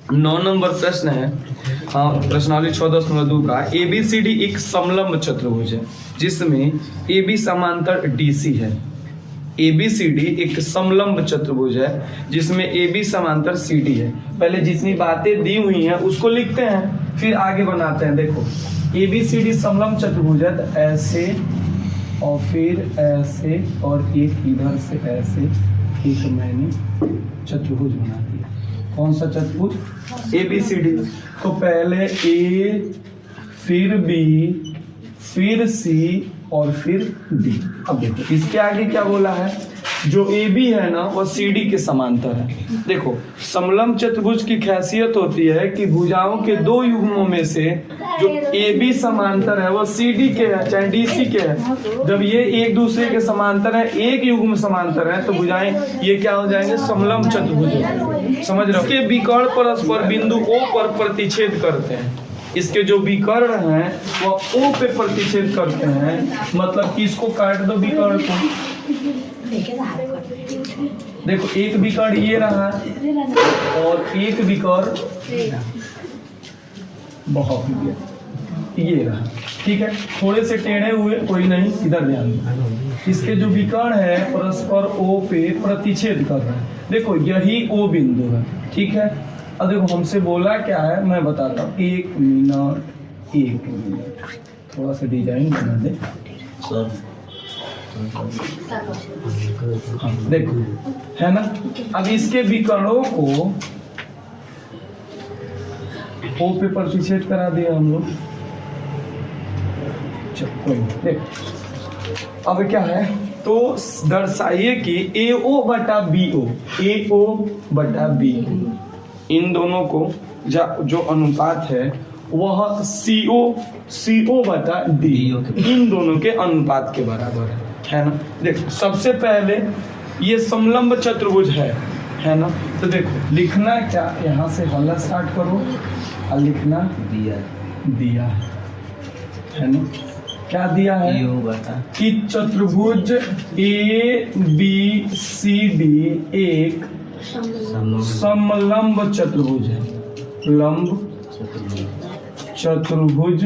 9 number प्रश्न है, हाँ, प्रश्नावली 14.2 का। ABCD एक समलंब चतुर्भुज है जिसमें AB समांतर DC है। ABCD एक समलंब चतुर्भुज है जिसमें AB समांतर CD है। पहले जितनी बातें दी हुई हैं उसको लिखते हैं, फिर आगे बनाते हैं। देखो ABCD समलंब चतुर्भुज है, तो ऐसे और फिर ऐसे और एक इधर से ऐसे, एक मैंने चतुर्भुज बना दिया। कौन सा चतुर्भुज? ABCD। तो पहले A, फिर B, फिर C और फिर D। अब देखो इसके आगे क्या बोला है, जो AB है ना वो CD के समांतर है। देखो समलंब चतुर्भुज की खासियत होती है कि भुजाओं के दो युग्मों में से जो AB समांतर है वो CD के है चाहे DC के है। जब ये एक दूसरे के समांतर है, एक युग्म समांतर है, तो भुजाएं ये क्या हो जाएंगे, समलंब चतुर्भुज। समझ रहे हो? इसके विकर्ण परस्पर बिंदु O पर प्रतिच्छेद करते हैं। इसके जो विकर्ण हैं वो O पे प्रतिच्छेद करते हैं, मतलब कि इसको काट दो विकर्ण को। देखो एक विकर्ण ये रहा और एक विकर्ण बहुत ये रहा, ठीक है। थोड़े से टेढ़े हुए, कोई नहीं, इधर ध्यान दो। इसके जो विकर्ण है परस्पर O पे प्रतिच्छेद कर रहे हैं। देखो यही O बिंदु है, ठीक है। अब देखो हमसे बोला क्या है, मैं बताता हूँ। 1 मिनट, थोड़ा सा डिजाइन बना दे। हाँ, देखो है ना। अब इसके विकर्णों को O पे प्रतिच्छेद करा दिया हम लोग। देखो अब क्या है, तो दर्शाइए कि AO बटा BO, AO बटा BO, इन दोनों को जो अनुपात है वह CO बटा D इन दोनों के अनुपात के बराबर है ना। देखो सबसे पहले ये समलंब चतुर्भुज है ना। तो देखो लिखना क्या, यहाँ से हल्ला स्टार्ट करो और लिखना दिया है ना। क्या दिया है कि चतुर्भुज ABCD एक समलंब चतुर्भुज है, लंब चतुर्भुज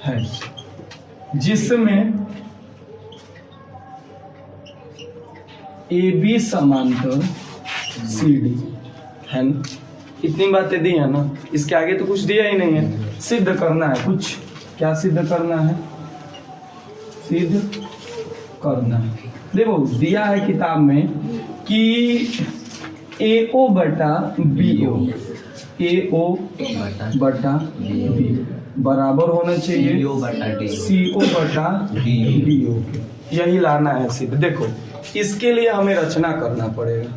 है जिसमें AB समांतर CD है ना। इतनी बातें दी है ना, इसके आगे तो कुछ दिया ही नहीं है, सिद्ध करना है कुछ। क्या सिद्ध करना है? सिद्ध करना है। देखो दिया है किताब में कि AO बटा BO, AO बटा B बराबर होना चाहिए CO बटा DO। यही लाना है सिद्ध। देखो इसके लिए हमें रचना करना पड़ेगा।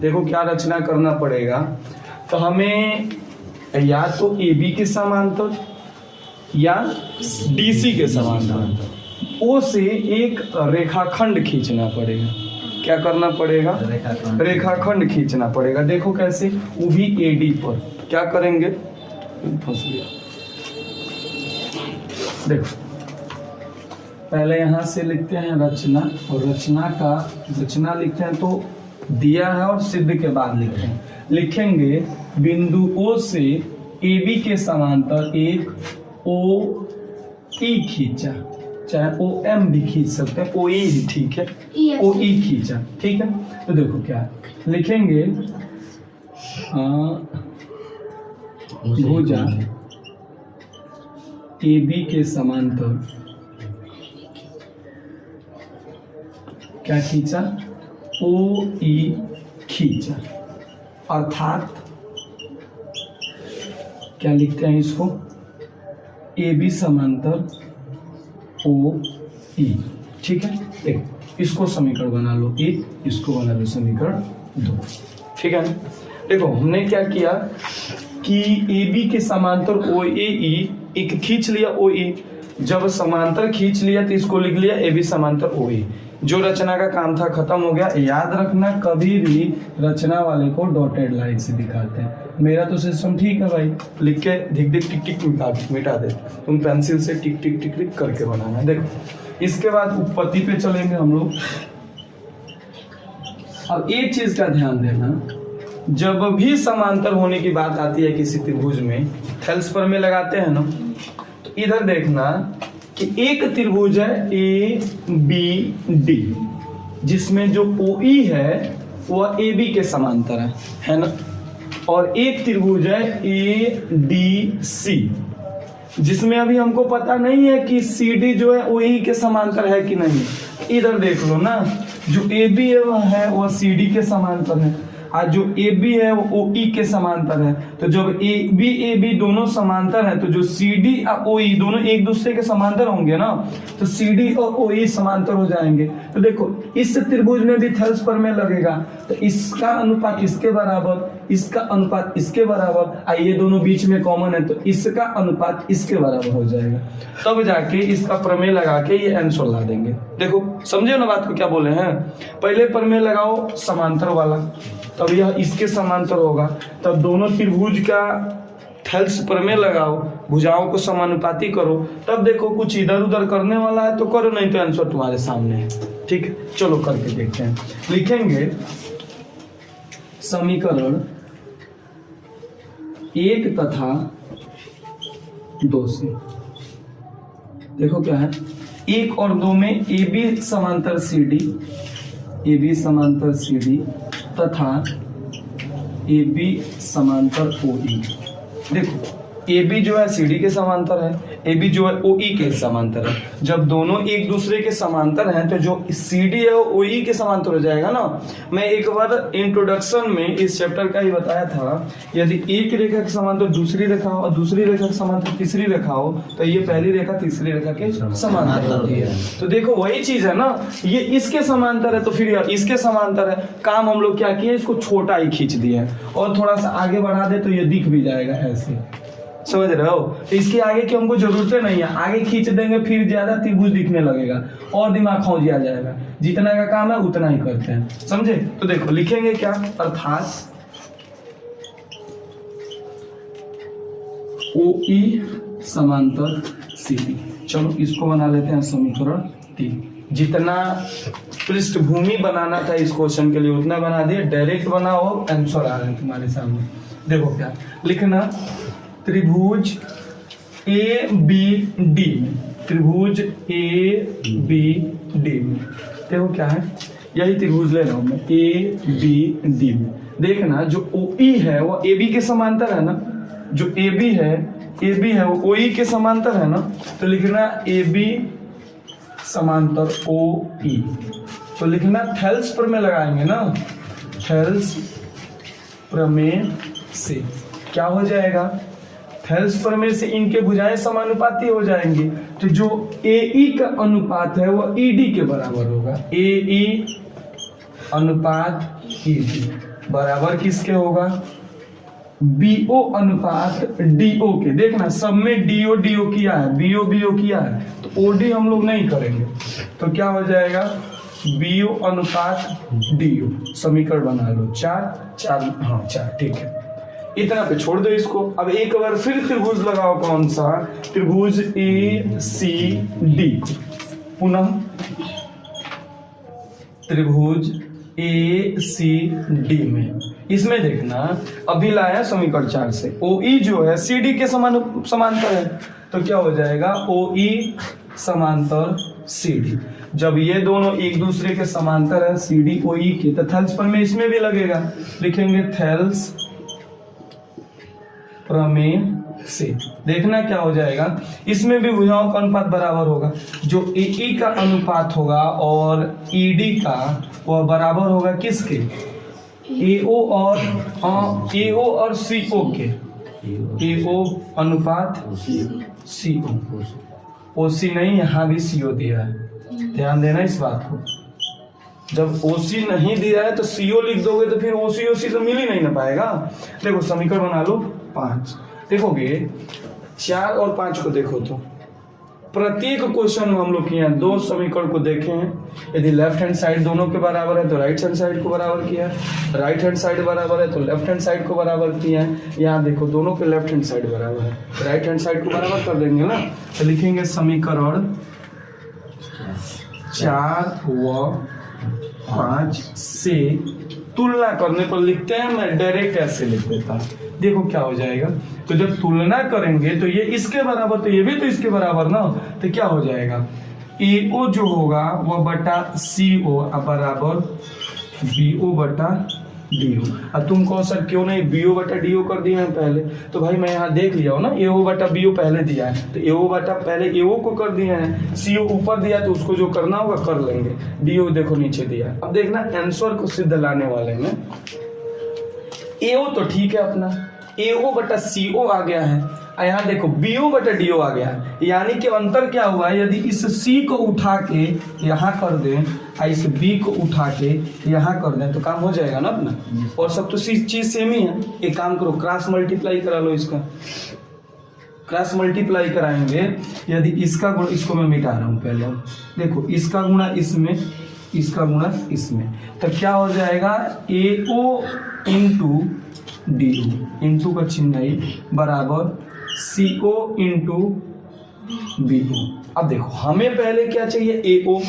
देखो क्या रचना करना पड़ेगा, तो हमें या तो AB के समांतर या DC के समांतर O से एक रेखाखंड खींचना पड़ेगा। क्या करना पड़ेगा? रेखाखंड खींचना पड़ेगा। देखो कैसे, वो भी AD पर। क्या करेंगे? फंस गया। देखो पहले यहाँ से लिखते हैं रचना, और रचना लिखते हैं तो दिया है और सिद्ध के बाद लिखते हैं। लिखेंगे बिंदु O से AB के समांतर एक OE खींचा, चाहे OM भी खींच सकते हैं, OE ही ठीक है, OE खींचा, ठीक है। तो देखो क्या लिखेंगे, भुजा AB के समांतर क्या खींचा? OE खींचा, अर्थात क्या लिखते हैं इसको? AB समांतर OE, ठीक है। देखो इसको समीकरण बना लो 1, इसको बना लो समीकरण 2, ठीक है ना। देखो हमने क्या किया कि AB के समांतर OAE एक खींच लिया OE, जब समांतर खींच लिया तो इसको लिख लिया AB समांतर OE। जो रचना का काम था खत्म हो गया। याद रखना कभी भी रचना वाले को डॉटेड लाइन से दिखाते हैं। मेरा तो सिस्टम ठीक है भाई, लिख के धिक धिक टिक टिक मिटा दे, तुम पेंसिल से टिक टिक टिक टिक करके बनाना। देखो इसके बाद उत्पत्ति पे चलेंगे हम लोग। अब एक चीज का ध्यान देना, जब भी समांतर होने की बात आती है किसी त्रिभुज में, थेल्स प्रमेय लगाते हैं ना, तो इधर देखना कि एक त्रिभुज है ए बी डी, जिसमें जो ओ ई है वह ए बी के समांतर है ना, और एक त्रिभुज है ए डी सी, जिसमें अभी हमको पता नहीं है कि सी डी जो है ओ ई के समांतर है कि नहीं। इधर देख लो ना, जो ए बी है वह सी डी के समांतर है, और जो ए बी है वो ओ ई के समांतर है। तो जब ए बी दोनों समांतर है, तो जो सी डी और ओ ई दोनों एक दूसरे के समांतर होंगे ना, तो सी डी और ओ ई समांतर हो जाएंगे। तो देखो इस त्रिभुज में भी थेल्स प्रमेय लगेगा, तो इसका अनुपात इसके बराबर, इसका अनुपात इसके बराबर, और ये दोनों बीच में कॉमन है, तो इसका अनुपात इसके बराबर हो जाएगा। तब जाके इसका प्रमेय लगा के ये आंसर ला देंगे। देखो समझे ना बात को क्या बोले हैं, पहले प्रमेय लगाओ समांतर वाला, तब यह इसके समांतर होगा, तब दोनों त्रिभुज का थेल्स प्रमेय लगाओ, भुजाओं को समानुपाती करो, तब देखो कुछ इधर उधर करने वाला है तो करो, नहीं तो आंसर तुम्हारे सामने है। ठीक है, चलो करके देखते हैं। लिखेंगे समीकरण 1 तथा 2 से। देखो क्या है, 1 और 2 में ए बी समांतर सी डी, ए बी समांतर सी डी तथा ए बी समांतर ओ ई। देखो ए बी जो है सी डी के समांतर है, ए बी जो है ओ ई के समांतर है। जब दोनों एक दूसरे के समांतर हैं तो जो सी डी है वो ओ ई के समांतर हो जाएगा ना। मैं एक बार इंट्रोडक्शन में इस चैप्टर का ही बताया था, यदि एक रेखा के समांतर दूसरी रेखा हो और दूसरी रेखा के समांतर तीसरी रेखा हो, तो ये पहली रेखा तीसरी रेखा के समांतर होती है। तो देखो वही चीज है ना, ये इसके समांतर है तो फिर इसके समांतर है। काम हम लोग क्या किए, इसको छोटा ही खींच दिया और थोड़ा सा आगे बढ़ा दे तो ये दिख भी जाएगा ऐसे, समझ रहे हो। तो इसके आगे की हमको जरूरत नहीं है, आगे खींच देंगे फिर ज्यादा त्रिभुज दिखने लगेगा और दिमाग खौंझिया जाएगा। जितना का काम है उतना ही करते हैं, समझे। तो देखो लिखेंगे क्या, अर्थात ओ ई समांतर सी डी। चलो इसको बना लेते हैं समीकरण 3। जितना पृष्ठभूमि बनाना था इस क्वेश्चन के लिए उतना बना दिए, डायरेक्ट बनाओ आंसर आ रहे हैं तुम्हारे सामने। देखो क्या लिखना, त्रिभुज ए बी डी में, त्रिभुज ए बी डी में देखो क्या है, यही त्रिभुज ले रहा हूं मैं, ए बी डी में। देखना जो ओ ई है वो ए बी के समांतर है ना, जो ए बी है वो ओ ई के समांतर है ना। तो लिखना ए बी समांतर ओ ई। तो लिखना थेल्स प्रमेय लगाएंगे ना, थेल्स प्रमेय से क्या हो जाएगा, थेल्स प्रमेय से इनके भुजाएं समानुपाती हो जाएंगी। तो जो ए ई का अनुपात है वो ई डी के बराबर होगा, ए ई अनुपात ई डी बराबर किसके होगा, बी ओ अनुपात डी ओ के। देखना सब में डी ओ किया है, बी ओ किया है, तो ओ डी हम लोग नहीं करेंगे, तो क्या हो जाएगा बी ओ अनुपात डी ओ। समीकरण बना लो 4, ठीक है, इतना पे छोड़ दो इसको। अब एक बार फिर त्रिभुज लगाओ, कौन सा, त्रिभुज ए सी डी। पुनः त्रिभुज ए सी डी में, इसमें देखना अभी लाया समीकरण 4 से, ओ ई जो है सी डी के समांतर है, तो क्या हो जाएगा ओ ई समांतर सी डी। जब ये दोनों एक दूसरे के समांतर है सी डी ओ ई के, तो थेल्स प्रमेय इसमें भी लगेगा। लिखेंगे थेल्स प्रमेय से। देखना क्या हो जाएगा, इसमें भी भुजाओं का अनुपात बराबर होगा, जो ए ई का अनुपात होगा और ई डी का वह बराबर होगा किसके, ए ओ और सी ओ के, ए ओ अनुपात सी ओ सी नहीं, यहाँ भी सी ओ दिया है, ध्यान देना इस बात को। जब ओसी नहीं दिया है तो सीओ लिख दोगे तो फिर ओसी तो मिल ही नहीं ना पाएगा। देखो समीकरण बना लो 5। देखोगे 4 और 5 को देखो तो प्रत्येक क्वेश्चन में हम लोग किए हैं 2 समीकरण को देखे हैं। यदि लेफ्ट हैंड साइड दोनों के बराबर है तो राइट हैंड साइड को बराबर किया है, राइट हैंड साइड बराबर है तो लेफ्ट हैंड साइड को बराबर किया है। यहाँ देखो दोनों के लेफ्ट हैंड साइड बराबर है, राइट हैंड साइड को बराबर कर देंगे ना। तो लिखेंगे समीकरण 4 व 5 से तुलना करने पर लिखते हैं, मैं डायरेक्ट ऐसे लिख देता हूँ। देखो क्या हो जाएगा, तो जब तुलना करेंगे तो ये इसके बराबर, तो ये भी तो इसके बराबर ना, तो क्या हो जाएगा, AO जो होगा वह बटा CO बराबर BO बटा DO। अब तुम कहो सर क्यों नहीं BO बटा DO कर दिया है पहले, तो भाई मैं यहाँ देख लिया हूँ ना, AO बटा BO पहले दिया है, तो AO बटा पहले AO को कर दिया है, CO ऊपर दिया तो उसको जो करना होगा कर लेंगे, DO देखो नीचे दिया है। अब देखना आंसर को सिद्ध लाने वाले में AO तो ठीक है अपना, AO बटा CO आ गया है, यहाँ देखो BO बटा DO आ गया है, यानी कि अंतर क्या हुआ है, यदि इस C को उठा के यहाँ कर दें, इस B को उठा के यहाँ कर दें तो काम हो जाएगा ना अपना, और सब तो चीज सेम ही है। एक काम करो, क्रॉस मल्टीप्लाई करा लो, इसका क्रॉस मल्टीप्लाई कराएंगे, यदि इसका गुण, इसको मैं मिटा रहा हूँ पहले, देखो इसका गुणा इसमें, इसका गुणा इसमें, तो क्या हो जाएगा AO इंटू DO, इंटू का चिन्ह ही बराबर CO इंटू BO। अब देखो हमें पहले क्या चाहिए, AO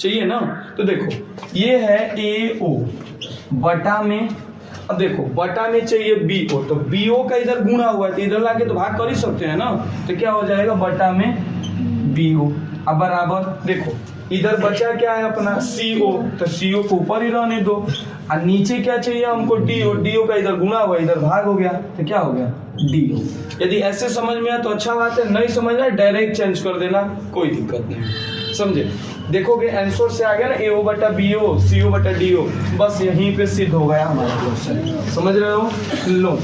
चाहिए ना, तो देखो ये है AO बटा में, अब देखो बटा में चाहिए BO, तो BO का इधर गुणा हुआ है तो इधर लाके तो भाग कर ही सकते हैं ना, तो क्या हो जाएगा बटा में BO। अब बराबर देखो इधर बचा क्या है अपना CO, तो CO को ऊपर ही रहने दो, और नीचे क्या चाहिए हमको DO, DO का इधर गुणा हुआ इधर भाग हो गया, तो क्या हो गया DO। यदि ऐसे समझ में आया तो अच्छा बात है, नहीं समझ आया डायरेक्ट चेंज कर देना, कोई दिक्कत नहीं, समझे। देखोगे आंसर से आ गया ना AO बटा BO CO बटा DO, बस यहीं पे सिद्ध हो गया हमारा क्वेश्चन, समझ रहे हो। लो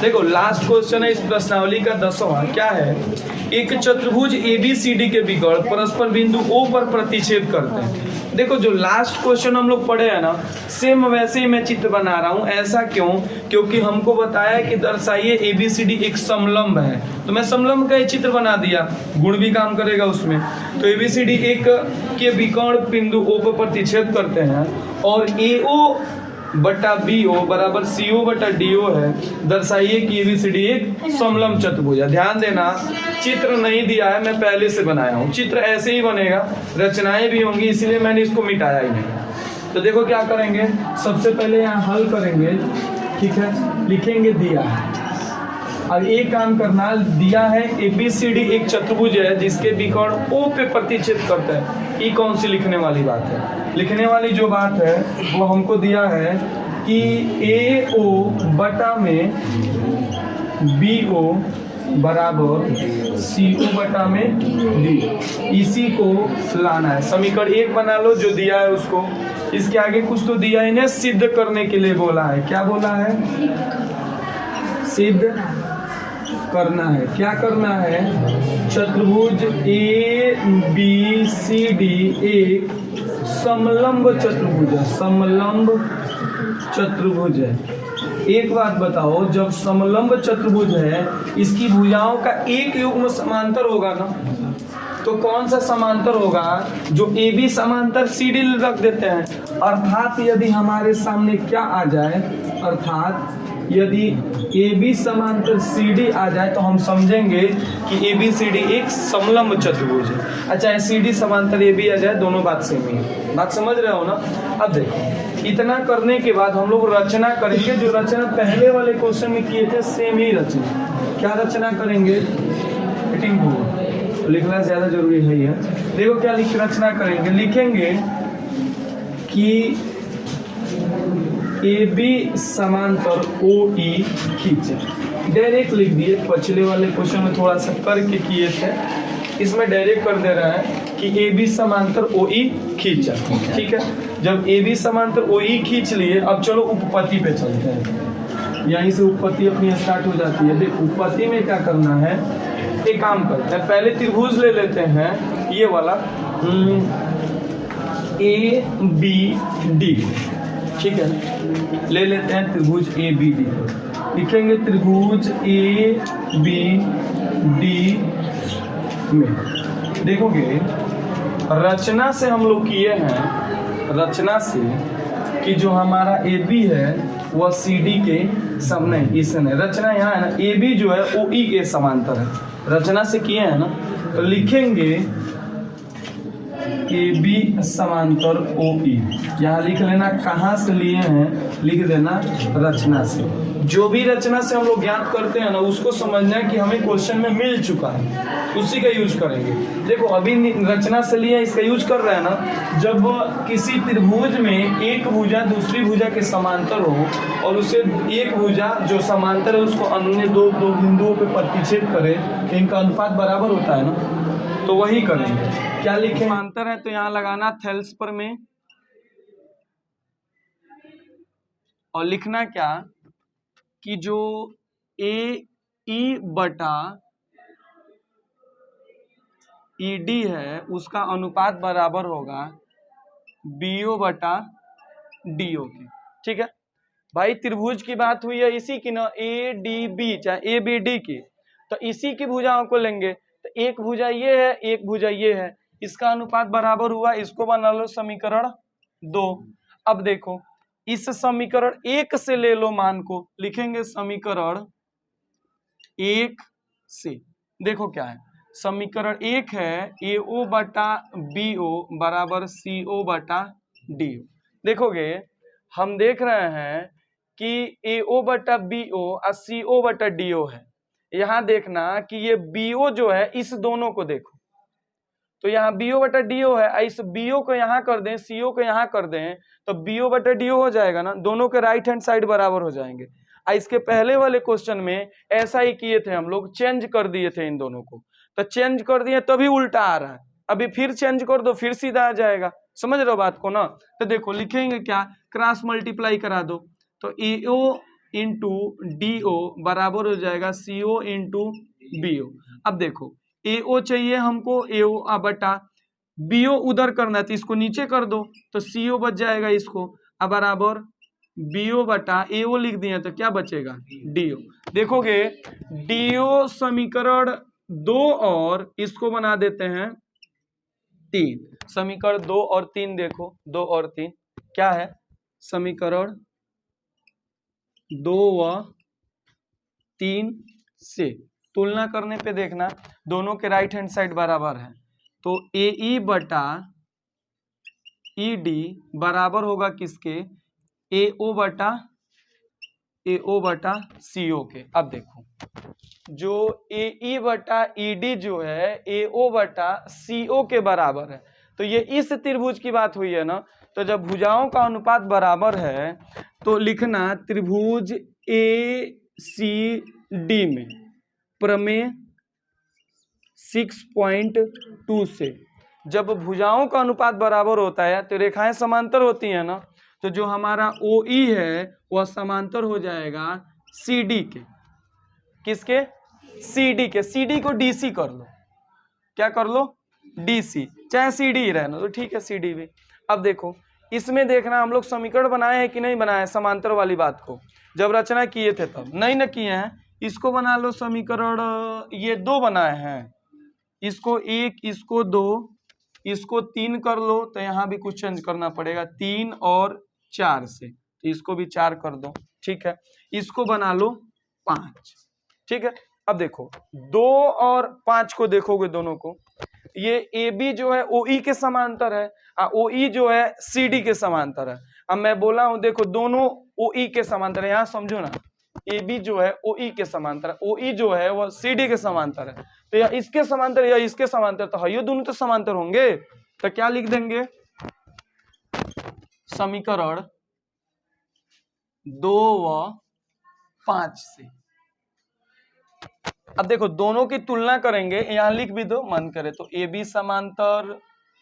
देखो लास्ट क्वेश्चन है इस प्रश्नावली का 10वां, क्या है, एक चतुर्भुज ABCD के विकर्ण परस्पर बिंदु O पर प्रतिच्छेद करते हैं। देखो जो लास्ट क्वेश्चन हम लोग पढ़े हैं ना, सेम वैसे ही मैं चित्र बना रहा हूँ, ऐसा क्यों, क्योंकि हमको बताया कि दर्शाइए ABCD एक समलंब है, तो मैं समलंब का ही चित्र बना दिया, गुण भी काम करेगा उसमें। तो ABCD एक के विकर्ण बिंदु O पर प्रतिच्छेद करते हैं, और AO बटा BO बराबर CO बटा DO है, दर्शाइए कि ABCD एक समलंब चतुर्भुज है। ध्यान देना चित्र नहीं दिया है, मैं पहले से बनाया हूँ, चित्र ऐसे ही बनेगा, रचनाएं भी होंगी, इसलिए मैंने इसको मिटाया ही नहीं। तो देखो क्या करेंगे, सबसे पहले यहाँ हल करेंगे, ठीक है, लिखेंगे दिया है। अब एक काम करना, दिया है ABCD एक चतुर्भुज है जिसके विकर्ण O पे प्रतिच्छेद करता है, ये कौन सी लिखने वाली बात है, लिखने वाली जो बात है वो हमको दिया है कि AO बटा में BO बराबर CO बटा में D, इसी को लाना है। समीकरण 1 बना लो जो दिया है उसको, इसके आगे कुछ तो दिया इन्हें सिद्ध करने के लिए बोला है, क्या बोला है, सिद्ध करना है। क्या करना है, चतुर्भुज ABCD एक समलंब चतुर्भुज है, समलंब चतुर्भुज है। एक बात बताओ, जब समलंब चतुर्भुज है इसकी भुजाओं का एक युग्म समांतर होगा ना, तो कौन सा समांतर होगा, जो AB समांतर CD रख देते हैं, अर्थात यदि हमारे सामने क्या आ जाए, अर्थात यदि AB समांतर CD आ जाए तो हम समझेंगे कि ABCD एक समलंब चतुर्भुज है। अच्छा CD समांतर AB आ जाए, दोनों बात सेम ही है, बात समझ रहे हो ना। अब देखो इतना करने के बाद हम लोग रचना करेंगे, जो रचना पहले वाले क्वेश्चन में किए थे सेम ही रचना। क्या रचना करेंगे, लिखना ज्यादा जरूरी है ये। देखो क्या रचना करेंगे, लिखेंगे कि AB समांतर OE खींचे, डायरेक्ट लिख दिए, पिछले वाले क्वेश्चन में थोड़ा सा करके किए थे, इसमें डायरेक्ट कर दे रहा है कि AB समांतर OE खींचा, ठीक है। जब AB समांतर OE खींच लिए, अब चलो उपपत्ति पे चलते हैं, यहीं से उपपत्ति अपनी स्टार्ट हो जाती है। देखो उपपत्ति में क्या करना है, एक काम करते हैं, पहले त्रिभुज ले लेते हैं ये वाला ABD, ठीक है, ले लेते हैं त्रिभुज ABD, लिखेंगे त्रिभुज ABD में देखोगे रचना से हम लोग किए हैं, रचना से कि जो हमारा AB है वह CD के सामने इसने, रचना यहाँ है ना, AB जो है OE के समांतर है, रचना से किए हैं ना, तो लिखेंगे ए बी समांतर ओ ई। यहाँ लिख लेना कहाँ से लिए हैं, लिख देना रचना से। जो भी रचना से हम लोग ज्ञात करते हैं ना उसको समझना है कि हमें क्वेश्चन में मिल चुका है, उसी का यूज करेंगे। देखो अभी रचना से लिए इसका यूज कर रहे हैं ना, जब किसी त्रिभुज में एक भुजा दूसरी भुजा के समांतर हो और उसे एक भुजा जो समांतर है उसको अन्य दो बिंदुओं पे प्रतिच्छेद करे, इनका अनुपात बराबर होता है ना, तो वही करेंगे। क्या लिखे समांतर है तो यहाँ लगाना थेल्स पर में, और लिखना क्या कि जो ए ई बटा ई डी है उसका अनुपात बराबर होगा बीओ बटा डीओ के। ठीक है भाई, त्रिभुज की बात हुई है इसी की ना, ए डी बी चाहे ए बी डी की, तो इसी की भुजाओं को लेंगे। तो एक भुजा ये है, एक भुजा ये है, इसका अनुपात बराबर हुआ, इसको बना लो समीकरण 2। अब देखो इस समीकरण 1 से ले लो मान को, लिखेंगे समीकरण 1 से। देखो क्या है, समीकरण 1 है ए ओ बटा बी ओ बराबर सी ओ बटा डी ओ। देखोगे हम देख रहे हैं कि ए ओ बटा बी ओ और सी ओ बटा डी ओ है। यहाँ देखना कि ये बी ओ जो है इस दोनों को देखो, तो यहाँ बीओ बटा डीओ है, इस बीओ को यहाँ कर दें, सीओ को यहाँ कर दें, तो बीओ बटा डीओ हो जाएगा ना, दोनों के राइट हैंड साइड बराबर हो जाएंगे। इसके पहले वाले क्वेश्चन में ऐसा ही किए थे हम लोग, चेंज कर दिए थे इन दोनों को, तो चेंज कर दिए तभी उल्टा आ रहा है, अभी फिर चेंज कर दो फिर सीधा आ जाएगा। समझ रहे हो बात को ना? तो देखो लिखेंगे क्या, क्रॉस मल्टीप्लाई करा दो, तो एओ इंटू डी ओ बराबर हो जाएगा सी ओ इंटू बी ओ। अब देखो ए ओ चाहिए हमको, ए ओ बटा बी ओ उधर करना है तो इसको नीचे कर दो, तो सी ओ बच जाएगा इसको, अब बराबर बी ओ बटा ए ओ लिख दिए तो क्या बचेगा डी ओ। देखोगे डी ओ समीकरण 2 और इसको बना देते हैं 3, समीकरण 2 और 3 देखो, 2 और 3 क्या है, समीकरण 2 व 3 से तुलना करने पे देखना दोनों के राइट हैंड साइड बराबर है, तो ए ई बटा ई डी बराबर होगा किसके, ए ओ बटा सी ओ के। अब देखो जो ए ई बटा ई डी जो है ए ओ बटा सी ओ के बराबर है, तो ये इस त्रिभुज की बात हुई है ना, तो जब भुजाओं का अनुपात बराबर है तो लिखना त्रिभुज ए सी डी में प्रमेय 6.2 से जब भुजाओं का अनुपात बराबर होता है तो रेखाएं समांतर होती हैं ना, तो जो हमारा ओ ई है वह समांतर हो जाएगा सी डी के। किसके? सी डी के। सी डी को डी सी कर लो, क्या कर लो, डी सी, चाहे सी डी ही रहना तो ठीक है, सी डी भी। अब देखो इसमें देखना हम लोग समीकरण बनाए हैं कि नहीं बनाए समांतर वाली बात को, जब रचना किए थे तब नहीं न किए हैं। इसको बना लो समीकरण, ये 2 बनाए हैं, इसको 1 इसको 2 इसको 3 कर लो, तो यहाँ भी कुछ चेंज करना पड़ेगा 3 और 4 से, तो इसको भी 4 कर दो, ठीक है। इसको बना लो 5, ठीक है। अब देखो 2 और 5 को देखोगे दोनों को, ये ए बी जो है ओ ई के समांतर है, ओ ई जो है सी डी के समांतर है। अब मैं बोला हूं देखो दोनों ओ ई के समांतर है, यहाँ समझो ना, ए बी जो है ओ ई के समांतर है, ओ ई जो है वह सी डी के समांतर है, तो या इसके समांतर या इसके समांतर, तो है ये दोनों तो समांतर होंगे, तो क्या लिख देंगे, समीकरण 2 व 5 से। अब देखो दोनों की तुलना करेंगे, यहां लिख भी दो मन करे तो, ए बी समांतर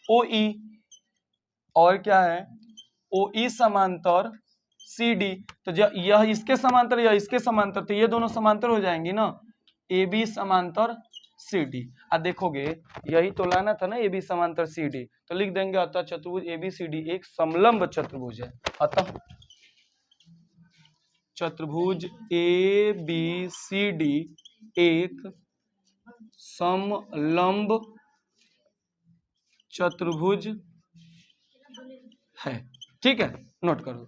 ओ ई और क्या है ओ ई समांतर सी डी, तो यह इसके समांतर या इसके समांतर, तो ये दोनों समांतर हो जाएंगी ना, ए बी समांतर सी डी। अब देखोगे यही तो लाना था ना, ए बी समांतर सी डी, तो लिख देंगे अतः चतुर्भुज ए बी सी डी एक समलंब चतुर्भुज है। अतः चतुर्भुज ए बी सी डी एक समलंब चतुर्भुज है, ठीक है, नोट करो।